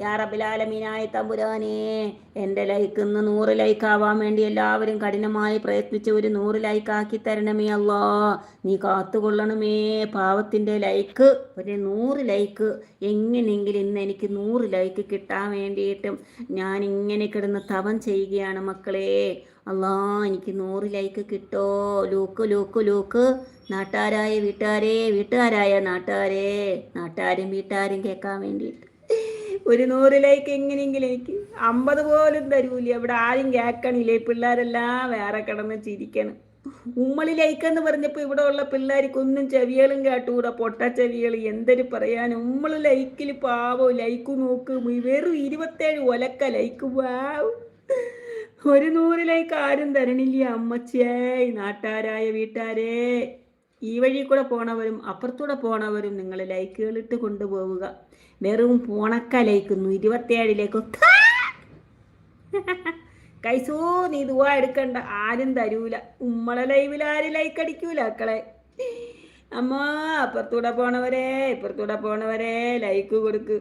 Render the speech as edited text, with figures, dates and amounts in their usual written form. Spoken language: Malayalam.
യാ റബ്ബിലാലമീനായ തമ്പുരാനെ, എൻ്റെ ലൈക്ക് ഇന്ന് 100 ലൈക്ക് ആവാൻ വേണ്ടി എല്ലാവരും കഠിനമായി പ്രയത്നിച്ച് ഒരു 100 ലൈക്ക് ആക്കി തരണമേ അല്ലാ. നീ കാത്തുകൊള്ളണമേ. പാവത്തിൻ്റെ ലൈക്ക് ഒരു 100 ലൈക്ക് എങ്ങനെയെങ്കിലും ഇന്ന് എനിക്ക് 100 ലൈക്ക് കിട്ടാൻ വേണ്ടിയിട്ടും ഞാൻ ഇങ്ങനെ കിടന്ന് തപം ചെയ്യുകയാണ് മക്കളെ. അല്ലാ, എനിക്ക് 100 ലൈക്ക് കിട്ടോ. Luke Luke Luke. നാട്ടാരായ വീട്ടുകാരെ, വീട്ടുകാരായ നാട്ടുകാരെ, നാട്ടുകാരും വീട്ടുകാരും കേൾക്കാൻ വേണ്ടിയിട്ട് ഒരു 100 ലൈക്ക് എങ്ങനെയെങ്കിലും എനിക്ക് 50 പോലും തരൂല. ഇവിടെ ആരും കേൾക്കണില്ലേ. പിള്ളേരെല്ലാം വേറെ കിടന്ന് ചിരിക്കണം. ഉമ്മളി ലൈക്കെന്ന് പറഞ്ഞപ്പോൾ ഇവിടെ ഉള്ള പിള്ളേർക്കൊന്നും ചെവികളും കേട്ടുകൂടാ. പൊട്ട ചെവികൾ എന്തൊരു പറയാൻ. ഉമ്മള് ലൈക്കിൽ പാവോ. ലൈക്ക് നോക്ക്, വെറും 27 ഒലക്ക ലൈക്ക്. വാവ്, ഒരു 100 ലൈക്ക് ആരും തരണില്ല അമ്മച്ചേ. നാട്ടാരായ വീട്ടുകാരെ, ഈ വഴി കൂടെ പോണവരും അപ്പുറത്തൂടെ പോണവരും നിങ്ങൾ ലൈക്കുകൾ ഇട്ട് കൊണ്ടുപോവുക. വെറും പോണക്ക ലൈക്കുന്നു 27ലേക്ക്. കൈസൂ, നീ ദുവാ എടുക്കണ്ട, ആരും തരൂല. ഉമ്മളെ ലൈവിൽ ആരും ലൈക്ക് അടിക്കൂല മക്കളെ. അമ്മ, അപ്പുറത്തൂടെ പോണവരെ ഇപ്പുറത്തൂടെ പോണവരെ ലൈക്ക് കൊടുക്ക്.